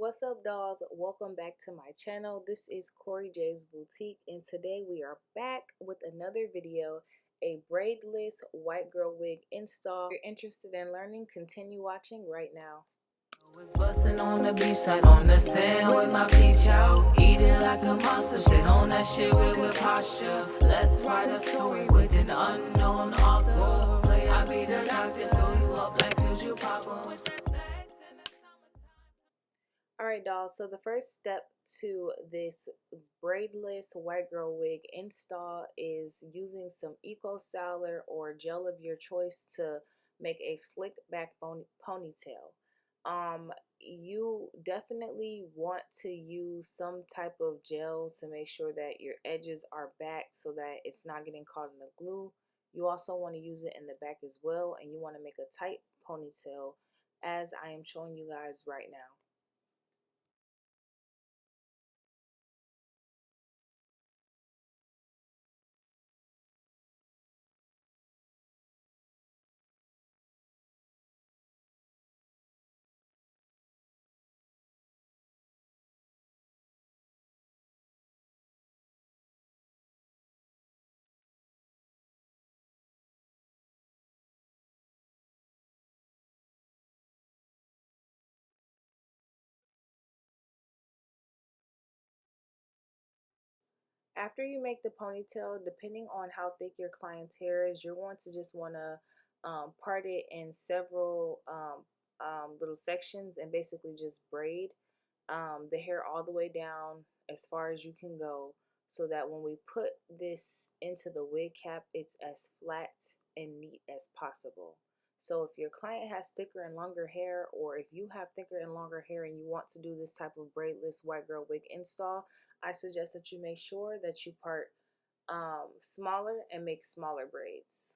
What's up, dolls? Welcome back to my channel. This is Corey J's Boutique, and today we are back with another video, a braidless white girl wig install. If you're interested in learning, continue watching right now. Was busting on the beach side on the sand with my peach out. Eat it like a monster, sit on that shit with posture. Let's write a story with an unknown author. Play, I be the doctor, fill you up like pills you pop on with the sex in the summertime. Alright, dolls, so the first step to this braidless white girl wig install is using some eco styler or gel of your choice to make a slick back ponytail. You definitely want to use some type of gel to make sure that your edges are back so that it's not getting caught in the glue. You also want to use it in the back as well, and you want to make a tight ponytail as I am showing you guys right now. After you make the ponytail, depending on how thick your client's hair is, you're going to just want to part it in several little sections and basically just braid the hair all the way down as far as you can go, so that when we put this into the wig cap, it's as flat and neat as possible. So if your client has thicker and longer hair, or if you have thicker and longer hair and you want to do this type of braidless white girl wig install, I suggest that you make sure that you part smaller and make smaller braids.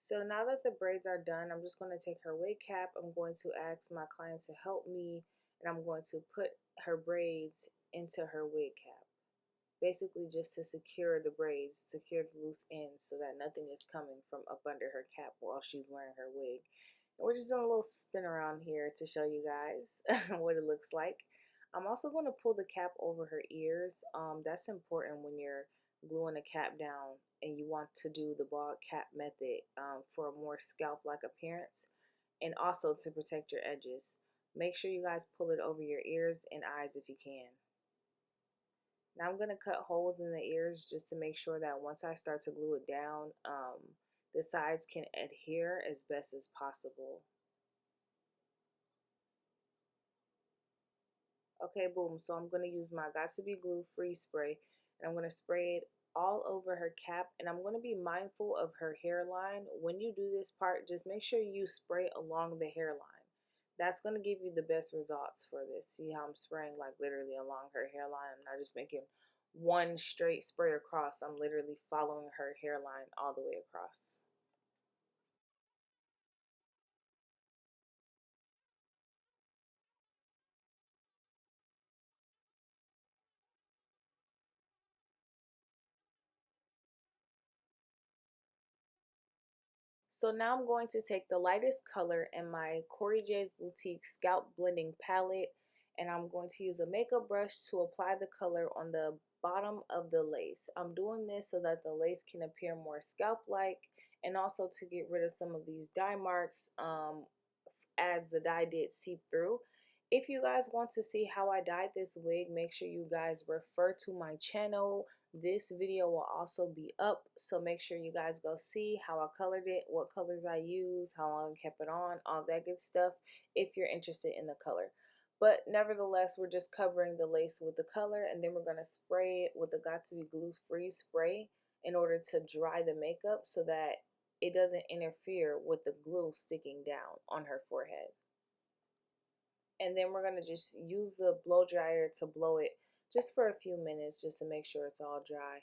So now that the braids are done, I'm just going to take her wig cap. I'm going to ask my client to help me, and I'm going to put her braids into her wig cap. Basically just to secure the braids, secure the loose ends so that nothing is coming from up under her cap while she's wearing her wig. And we're just doing a little spin around here to show you guys what it looks like. I'm also going to pull the cap over her ears. That's important when you're gluing a cap down and you want to do the bald cap method for a more scalp-like appearance, and also to protect your edges. Make sure you guys pull it over your ears and eyes if you can. Now I'm going to cut holes in the ears just to make sure that once I start to glue it down, the sides can adhere as best as possible. Okay, boom. So I'm going to use my Got To Be Glue Free Spray, and I'm going to spray it all over her cap, and I'm going to be mindful of her hairline. When you do this part, just make sure you spray along the hairline. That's going to give you the best results for this. See how I'm spraying like literally along her hairline? I'm not just making one straight spray across. I'm literally following her hairline all the way across. So now I'm going to take the lightest color in my Corey J's Boutique Scalp Blending Palette, and I'm going to use a makeup brush to apply the color on the bottom of the lace. I'm doing this so that the lace can appear more scalp-like, and also to get rid of some of these dye marks as the dye did seep through. If you guys want to see how I dyed this wig, make sure you guys refer to my channel. This video will also be up, so make sure you guys go see how I colored it, what colors I used, how long I kept it on, all that good stuff if you're interested in the color. But nevertheless, we're just covering the lace with the color, and then we're going to spray it with the Got To Be Glue Free spray in order to dry the makeup so that it doesn't interfere with the glue sticking down on her forehead. And then we're going to just use the blow dryer to blow it just for a few minutes just to make sure it's all dry.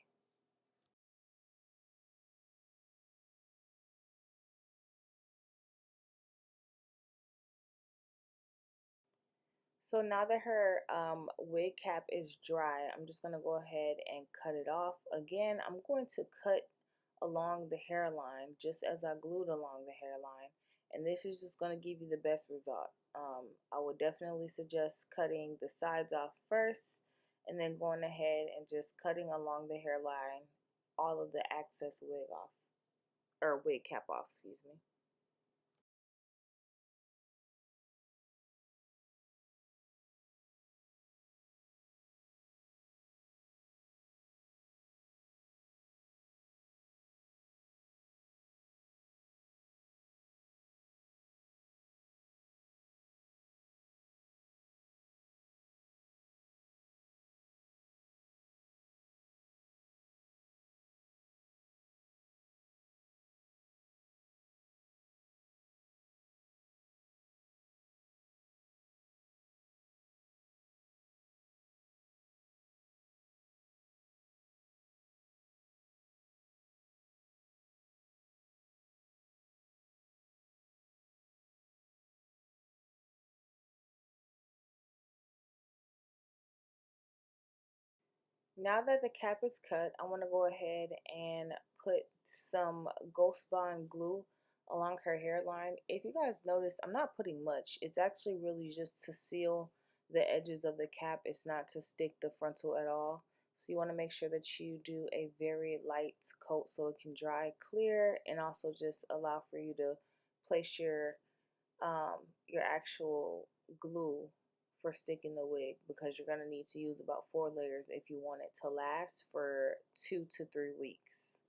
So now that her wig cap is dry, I'm just going to go ahead and cut it off. Again, I'm going to cut along the hairline just as I glued along the hairline. And this is just going to give you the best result. I would definitely suggest cutting the sides off first and then going ahead and just cutting along the hairline all of the excess wig off, or wig cap off, excuse me. Now that the cap is cut, I want to go ahead and put some Ghost Bond glue along her hairline. If you guys notice, I'm not putting much. It's actually really just to seal the edges of the cap. It's not to stick the frontal at all. So you want to make sure that you do a very light coat so it can dry clear, and also just allow for you to place your actual glue for sticking the wig, because you're going to need to use about 4 layers if you want it to last for 2 to 3 weeks.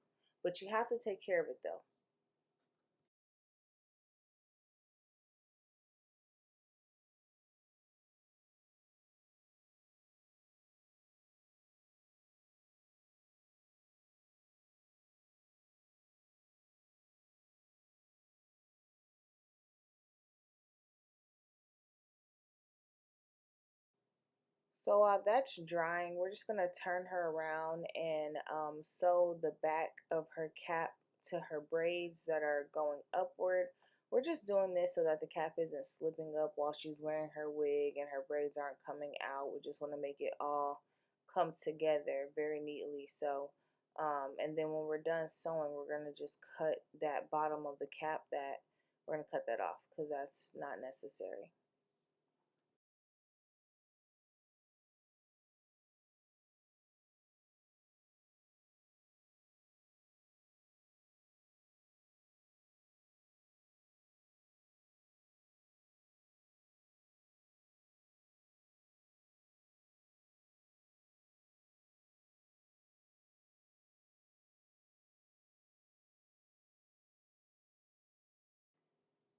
But you have to take care of it though. So while that's drying, we're just going to turn her around and sew the back of her cap to her braids that are going upward. We're just doing this so that the cap isn't slipping up while she's wearing her wig and her braids aren't coming out. We just want to make it all come together very neatly. So, and then when we're done sewing, we're going to just cut that bottom of the cap, that we're going to cut that off because that's not necessary.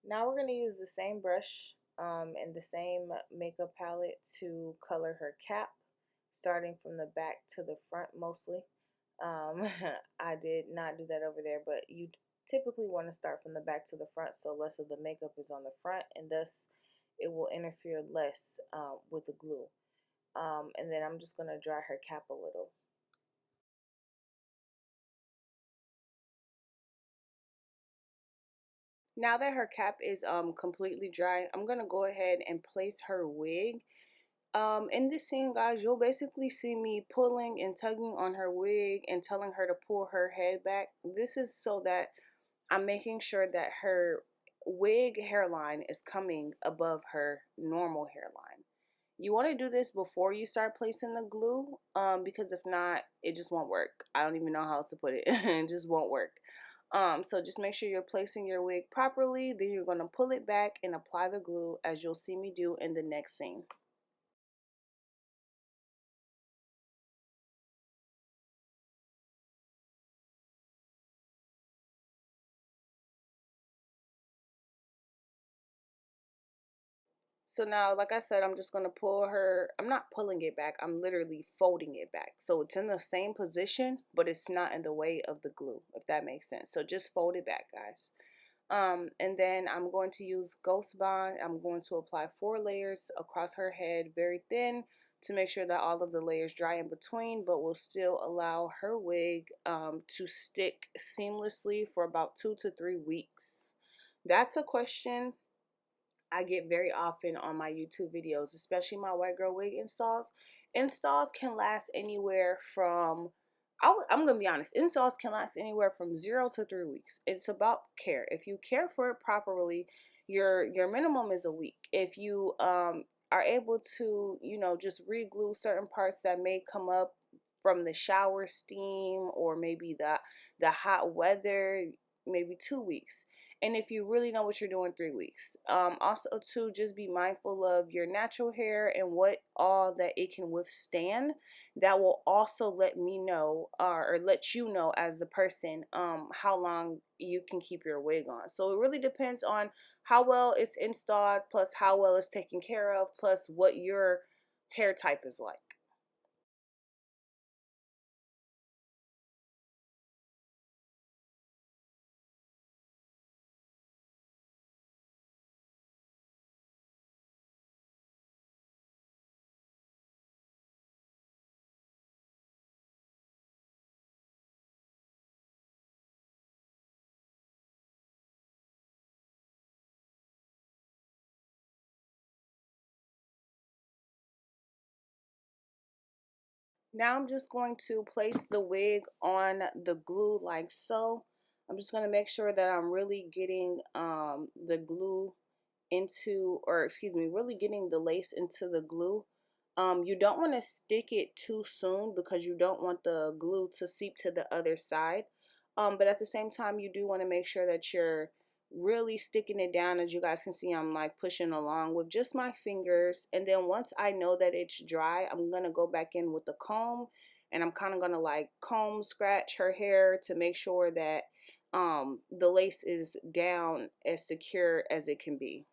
Now we're going to use the same brush and the same makeup palette to color her cap, starting from the back to the front mostly. I did not do that over there, but you typically want to start from the back to the front so less of the makeup is on the front, and thus it will interfere less with the glue. And then I'm just going to dry her cap a little. Now that her cap is completely dry, I'm going to go ahead and place her wig. In this scene, guys, you'll basically see me pulling and tugging on her wig and telling her to pull her head back. This is so that I'm making sure that her wig hairline is coming above her normal hairline. You want to do this before you start placing the glue, because if not, it just won't work. I don't even know how else to put it. It just won't work. So just make sure you're placing your wig properly. Then you're going to pull it back and apply the glue, as you'll see me do in the next scene. So now, like I said, I'm just going to pull her. I'm not pulling it back. I'm literally folding it back. So it's in the same position, but it's not in the way of the glue, if that makes sense. So just fold it back, guys. And then I'm going to use Ghost Bond. I'm going to apply 4 layers across her head, very thin, to make sure that all of the layers dry in between, but will still allow her wig to stick seamlessly for about 2 to 3 weeks. That's a question I get very often on my YouTube videos, especially my white girl wig installs. Installs can last anywhere from, I'm going to be honest, installs can last anywhere from 0 to 3 weeks. It's about care. If you care for it properly, your minimum is a week. If you are able to, just re-glue certain parts that may come up from the shower steam, or maybe the hot weather, maybe 2 weeks. And if you really know what you're doing, 3 weeks. Also, too, just be mindful of your natural hair and what all that it can withstand. That will also let me know, or let you know as the person, how long you can keep your wig on. So it really depends on how well it's installed, plus how well it's taken care of, plus what your hair type is like. Now I'm just going to place the wig on the glue like so. I'm just going to make sure that I'm really getting the glue into, or excuse me, really getting the lace into the glue. You don't want to stick it too soon because you don't want the glue to seep to the other side. But at the same time, you do want to make sure that you're really sticking it down. As you guys can see, I'm like pushing along with just my fingers. And then once I know that it's dry, I'm going to go back in with the comb, and I'm kind of going to like comb, scratch her hair to make sure that the lace is down as secure as it can be.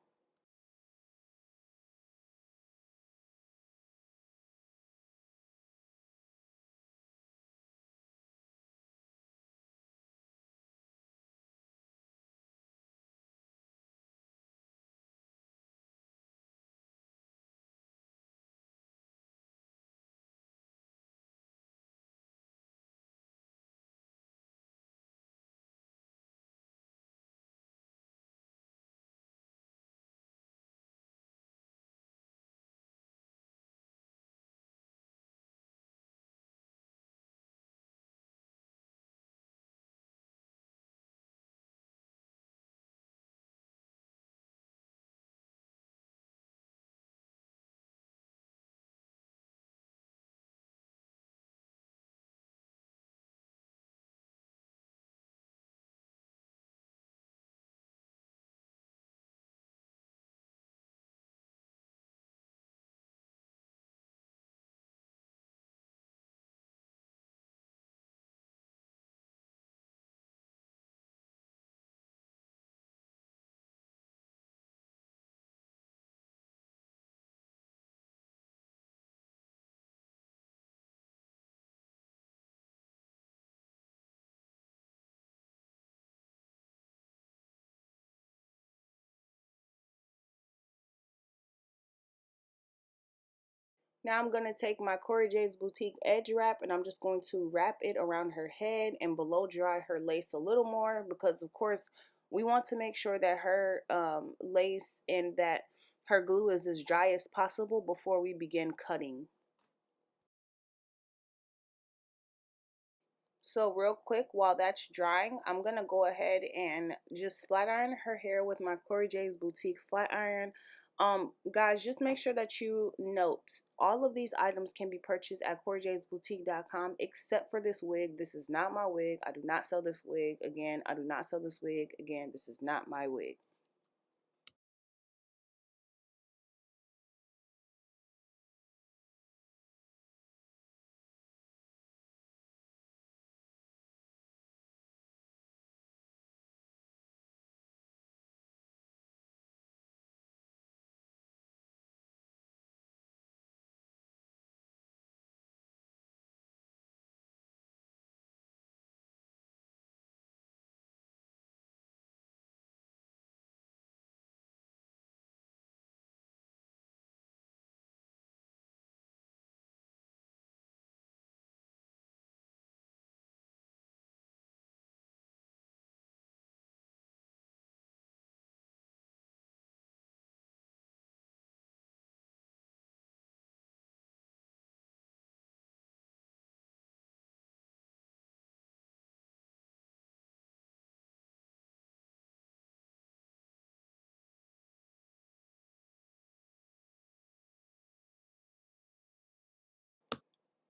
Now I'm going to take my Corey J's Boutique Edge Wrap, and I'm just going to wrap it around her head and below dry her lace a little more, because of course we want to make sure that her lace and that her glue is as dry as possible before we begin cutting. So real quick, while that's drying, I'm going to go ahead and just flat iron her hair with my Corey J's Boutique flat iron. Guys, just make sure that you note all of these items can be purchased at CoreyJ'sBoutique.com except for this wig. This is not my wig. I do not sell this wig. Again, I do not sell this wig. Again, this is not my wig.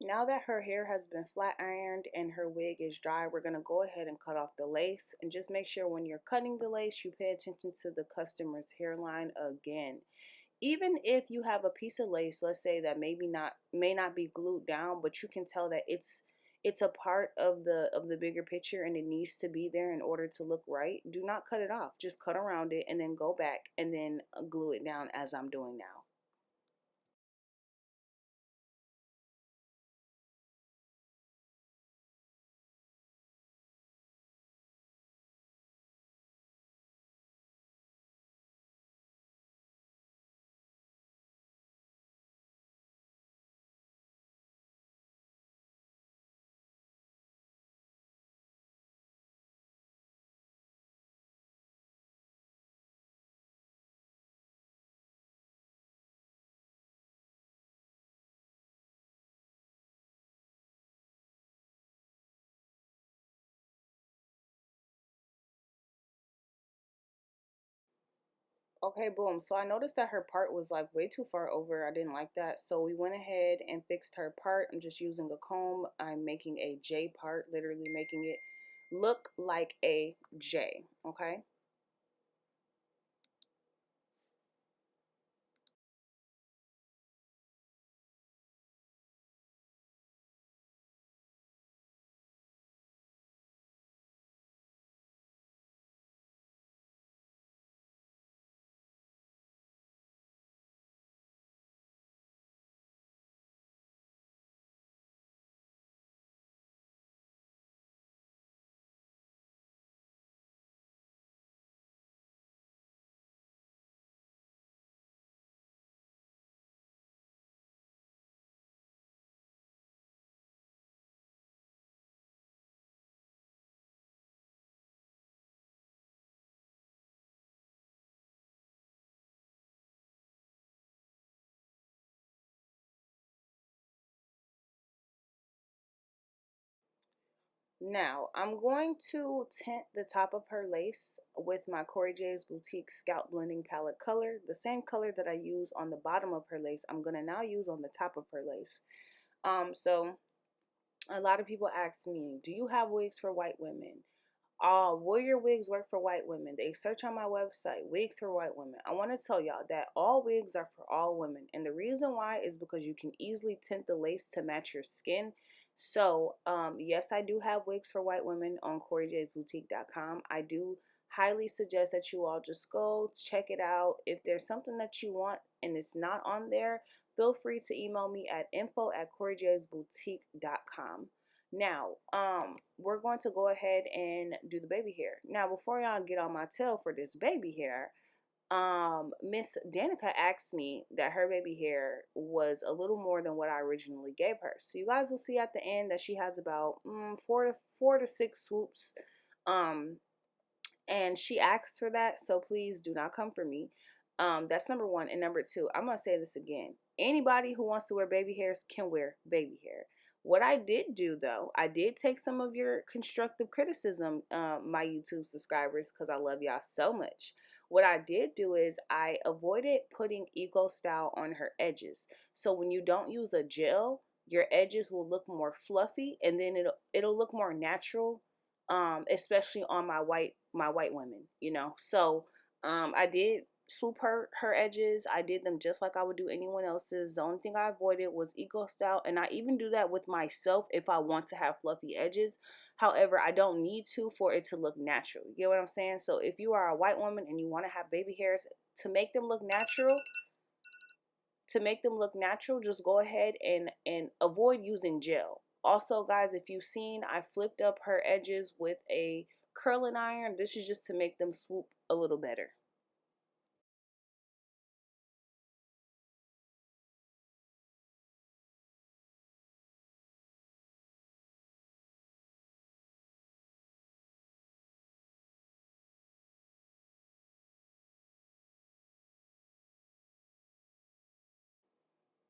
Now that her hair has been flat ironed and her wig is dry, we're going to go ahead and cut off the lace. And just make sure when you're cutting the lace, you pay attention to the customer's hairline again. Even if you have a piece of lace, let's say that may not be glued down, but you can tell that it's a part of the bigger picture and it needs to be there in order to look right. Do not cut it off. Just cut around it and then go back and then glue it down as I'm doing now. Okay, boom. So I noticed that her part was like way too far over. I didn't like that. So we went ahead and fixed her part. I'm just using a comb. I'm making a J part, literally making it look like a J. Okay. Now, I'm going to tint the top of her lace with my Corey J's Boutique Scalp Blending Palette color. The same color that I use on the bottom of her lace, I'm going to now use on the top of her lace. So a lot of people ask me, do you have wigs for white women? Will your wigs work for white women? They search on my website, wigs for white women. I want to tell y'all that all wigs are for all women. And the reason why is because you can easily tint the lace to match your skin. So, yes, I do have wigs for white women on CoreyJ'sBoutique.com. I do highly suggest that you all just go check it out. If there's something that you want and it's not on there, feel free to email me at info@CoreyJ'sBoutique.com. Now, we're going to go ahead and do the baby hair. Now, before y'all get on my tail for this baby hair, Miss Danica asked me that her baby hair was a little more than what I originally gave her. So you guys will see at the end that she has about four to six swoops. And she asked for that, so please do not come for me. That's number one. And number two, I'm gonna say this again. Anybody who wants to wear baby hairs can wear baby hair. What I did do though, I did take some of your constructive criticism, my YouTube subscribers, because I love y'all so much. What I did do is I avoided putting Eco Style on her edges. So when you don't use a gel, your edges will look more fluffy, and then it'll look more natural, especially on my white women, you know. So I did swoop her edges. I did them just like I would do anyone else's. The only thing I avoided was Eco Style, and I even do that with myself if I want to have fluffy edges. However, I don't need to for it to look natural. You get what I'm saying? So if you are a white woman and you want to have baby hairs to make them look natural, just go ahead and avoid using gel. Also, guys, if you've seen, I flipped up her edges with a curling iron. This is just to make them swoop a little better.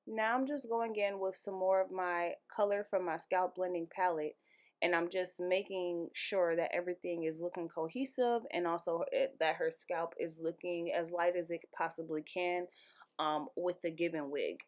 Now I'm just going in with some more of my color from my scalp blending palette, and I'm just making sure that everything is looking cohesive, and also that her scalp is looking as light as it possibly can, with the given wig.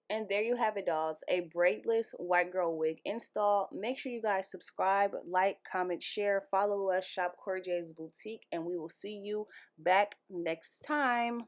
And there you have it, dolls. A braidless white girl wig install. Make sure you guys subscribe, like, comment, share, follow us, shop Corjay's Boutique, and we will see you back next time.